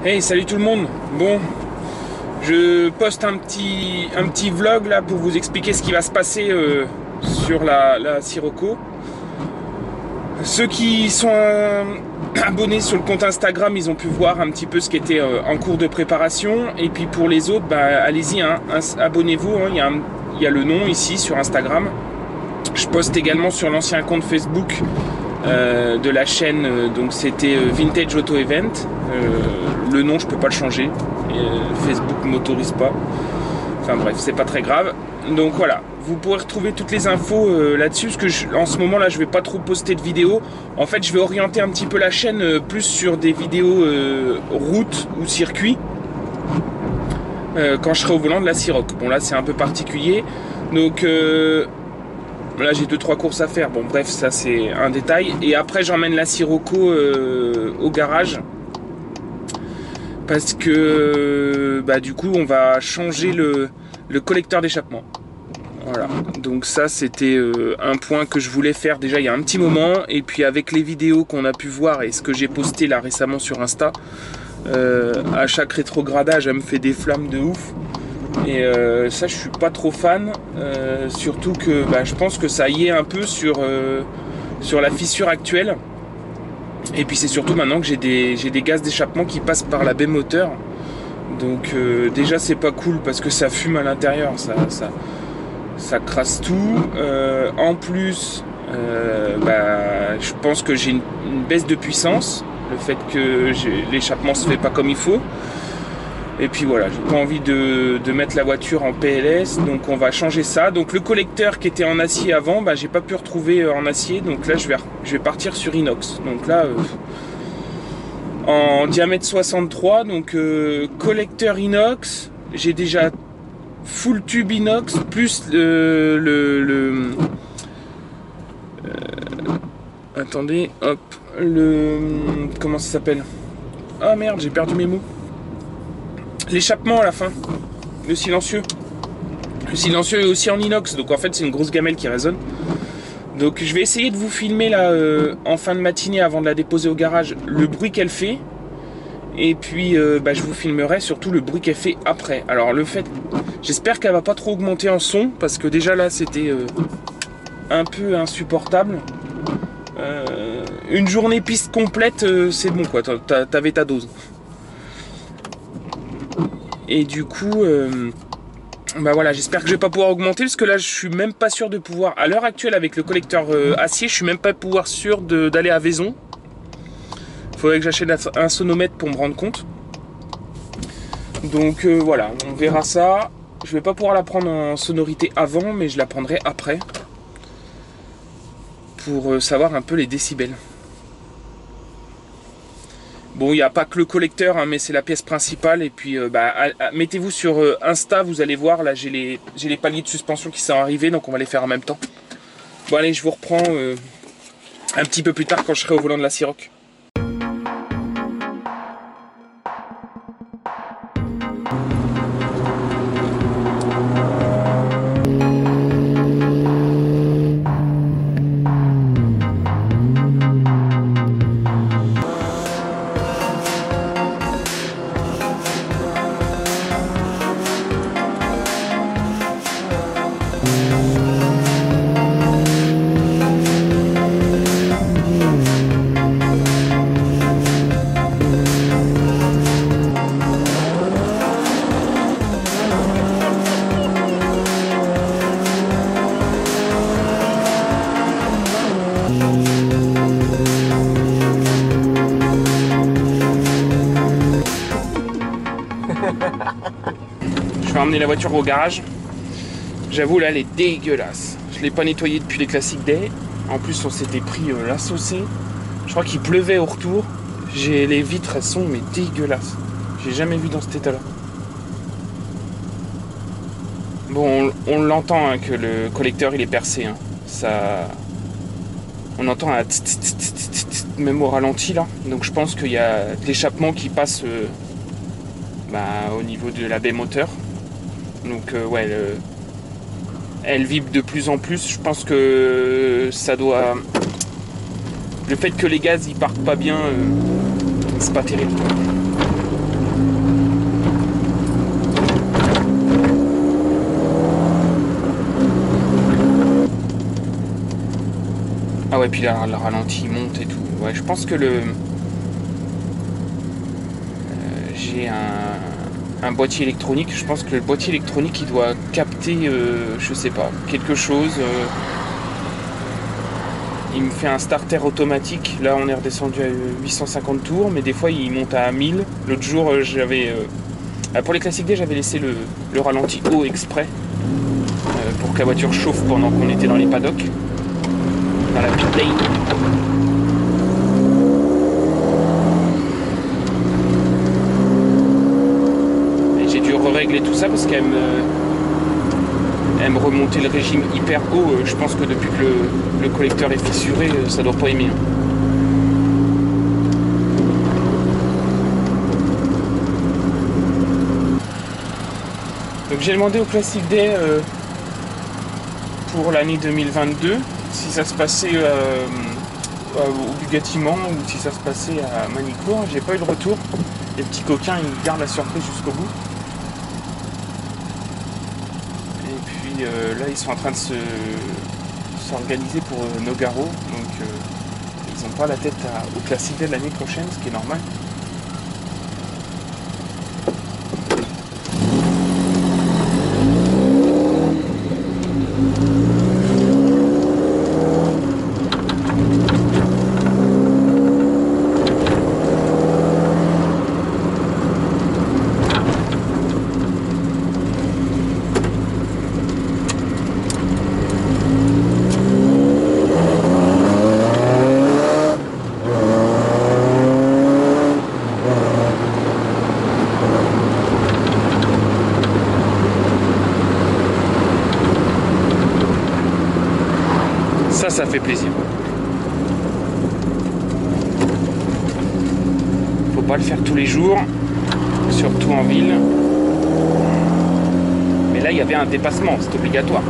Hey, salut tout le monde. Bon, je poste un petit vlog là pour vous expliquer ce qui va se passer sur la Sirocco. Ceux qui sont abonnés sur le compte Instagram, ils ont pu voir un petit peu ce qui était en cours de préparation. Et puis pour les autres, bah, allez-y, hein, abonnez-vous. Hein, il y a le nom ici sur Instagram. Je poste également sur l'ancien compte Facebook de la chaîne, donc c'était Vintage Auto Event. Le nom je peux pas le changer, Facebook m'autorise pas, enfin bref, c'est pas très grave. Donc voilà, vous pourrez retrouver toutes les infos là-dessus, parce que en ce moment là je vais pas trop poster de vidéos. En fait je vais orienter un petit peu la chaîne plus sur des vidéos route ou circuit quand je serai au volant de la Ciroc. Bon là c'est un peu particulier, donc là j'ai 2-3 courses à faire, bon bref ça c'est un détail. Et après j'emmène la Sirocco au garage, parce que bah, du coup on va changer le collecteur d'échappement. Voilà, donc ça c'était un point que je voulais faire déjà il y a un petit moment. Et puis avec les vidéos qu'on a pu voir et ce que j'ai posté là récemment sur Insta, à chaque rétrogradage elle me fait des flammes de ouf. Et ça je suis pas trop fan, surtout que bah, je pense que ça y est un peu sur la fissure actuelle. Et puis c'est surtout maintenant que j'ai des gaz d'échappement qui passent par la baie moteur. Donc déjà c'est pas cool parce que ça fume à l'intérieur, ça crasse tout. En plus bah, je pense que j'ai une baisse de puissance, le fait que l'échappement se fait pas comme il faut. Et puis voilà, j'ai pas envie de mettre la voiture en PLS, donc on va changer ça. Donc le collecteur qui était en acier avant, bah, j'ai pas pu retrouver en acier, donc là je vais partir sur inox. Donc là en diamètre 63, donc collecteur inox, j'ai déjà full tube inox plus attendez, hop, comment ça s'appelle? Ah merde, j'ai perdu mes mots. L'échappement à la fin, le silencieux. Le silencieux est aussi en inox, donc en fait c'est une grosse gamelle qui résonne. Donc je vais essayer de vous filmer là en fin de matinée avant de la déposer au garage le bruit qu'elle fait. Et puis bah, je vous filmerai surtout le bruit qu'elle fait après. Alors le fait, j'espère qu'elle va pas trop augmenter en son, parce que déjà là c'était un peu insupportable. Une journée piste complète, c'est bon quoi, t'avais ta dose. Et du coup, bah voilà, j'espère que je vais pas pouvoir augmenter, parce que là je suis même pas sûr de pouvoir, à l'heure actuelle avec le collecteur acier, je suis même pas sûr d'aller à Vaison. Faudrait que j'achète un sonomètre pour me rendre compte. Donc voilà, on verra ça. Je vais pas pouvoir la prendre en sonorité avant, mais je la prendrai après, pour savoir un peu les décibels. Bon, il n'y a pas que le collecteur, hein, mais c'est la pièce principale. Et puis, bah, mettez-vous sur Insta, vous allez voir, là, j'ai les paliers de suspension qui sont arrivés, donc on va les faire en même temps. Bon, allez, je vous reprends un petit peu plus tard quand je serai au volant de la Ciroc. Je vais emmener la voiture au garage. J'avoue là elle est dégueulasse. Je l'ai pas nettoyée depuis les Classic Day. En plus on s'était pris la saucée. Je crois qu'il pleuvait au retour. Les vitres elles sont mais dégueulasses. J'ai jamais vu dans cet état là. Bon on l'entend hein, que le collecteur il est percé hein. Ça... On entend un même au ralenti là. Donc je pense qu'il y a de l'échappement qui passe au niveau de la baie moteur. Donc ouais, elle vibre de plus en plus. Je pense que ça doit... Le fait que les gaz ils partent pas bien, c'est pas terrible. ouais, puis là, le ralenti monte et tout. Ouais, je pense que j'ai un boîtier électronique. Je pense que le boîtier électronique, il doit capter, je sais pas, quelque chose. Il me fait un starter automatique. Là, on est redescendu à 850 tours, mais des fois, il monte à 1000. L'autre jour, pour les classiques D, j'avais laissé le ralenti haut exprès pour que la voiture chauffe pendant qu'on était dans les paddocks, dans la pit lane. Et j'ai dû régler tout ça parce qu'elle me remontait le régime hyper haut. Je pense que depuis que le collecteur est fissuré, ça doit pas aimer. Donc j'ai demandé au Classic Day pour l'année 2022 si ça se passait au Bugatti Mans ou si ça se passait à Manicourt. J'ai pas eu de retour. Les petits coquins, ils gardent la surprise jusqu'au bout. Et puis là, ils sont en train de s'organiser pour Nogaro. Donc ils n'ont pas la tête au Classic Day l'année prochaine, ce qui est normal. Ça fait plaisir. Faut pas le faire tous les jours, surtout en ville. Mais là, il y avait un dépassement, c'est obligatoire.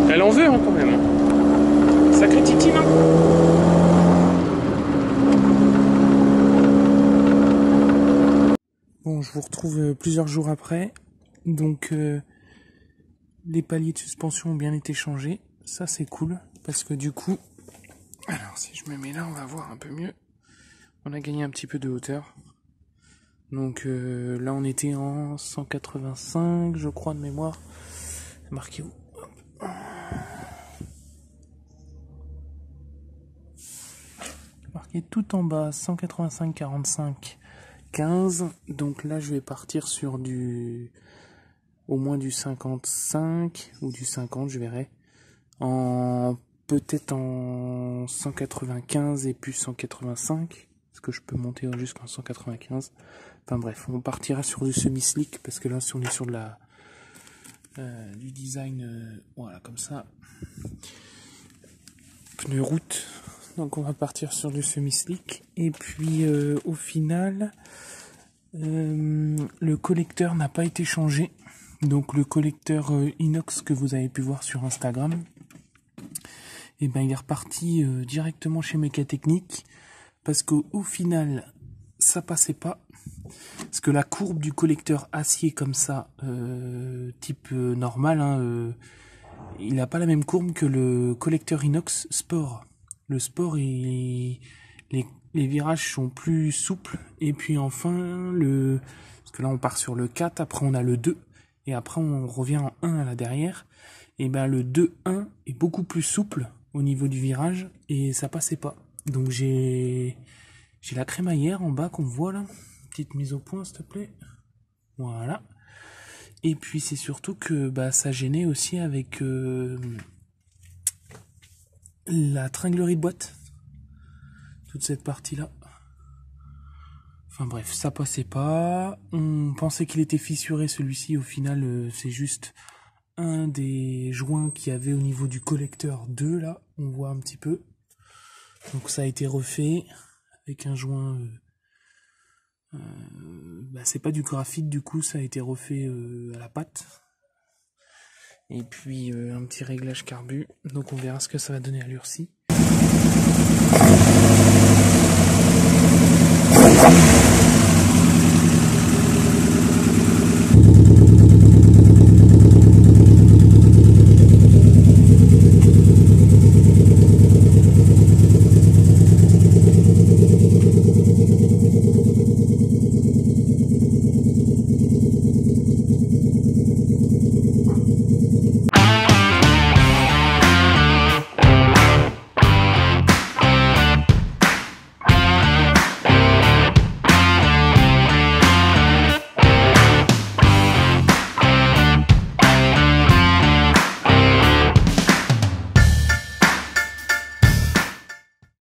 Elle en veut hein, quand même. Sacré titine. Hein. Bon, je vous retrouve plusieurs jours après. Donc, les paliers de suspension ont bien été changés. Ça, c'est cool. Parce que du coup... Alors, si je me mets là, on va voir un peu mieux. On a gagné un petit peu de hauteur. Donc, là, on était en 185, je crois, de mémoire. C'est marqué où ? Marqué tout en bas, 185 45 15. Donc là, je vais partir sur au moins du 55 ou du 50, je verrai. Peut-être en 195 et puis 185. Est-ce que je peux monter jusqu'en 195? Enfin bref, on partira sur du semi-slick parce que là, si on est sur du design, voilà, comme ça. Pneu route. Donc on va partir sur du semi-slick. Et puis au final, le collecteur n'a pas été changé. Donc le collecteur inox que vous avez pu voir sur Instagram, et ben il est reparti directement chez Mécatechnique. Parce qu'au final, ça passait pas. Parce que la courbe du collecteur acier comme ça, type normal, hein, il n'a pas la même courbe que le collecteur inox sport. Le sport, les virages sont plus souples. Et puis enfin, parce que là on part sur le 4, après on a le 2. Et après on revient en 1 à la derrière. Et ben le 2-1 est beaucoup plus souple au niveau du virage. Et ça passait pas. Donc j'ai la crémaillère en bas qu'on voit là. Petite mise au point s'il te plaît. Voilà. Et puis c'est surtout que ça gênait aussi avec la tringlerie de boîte. Toute cette partie là. Enfin bref, ça passait pas. On pensait qu'il était fissuré celui-ci. Au final, c'est juste un des joints qu'il y avait au niveau du collecteur 2 là. On voit un petit peu. Donc ça a été refait avec un joint. C'est pas du graphite, du coup ça a été refait à la pâte. Et puis un petit réglage carbu. Donc on verra ce que ça va donner à l'ursi.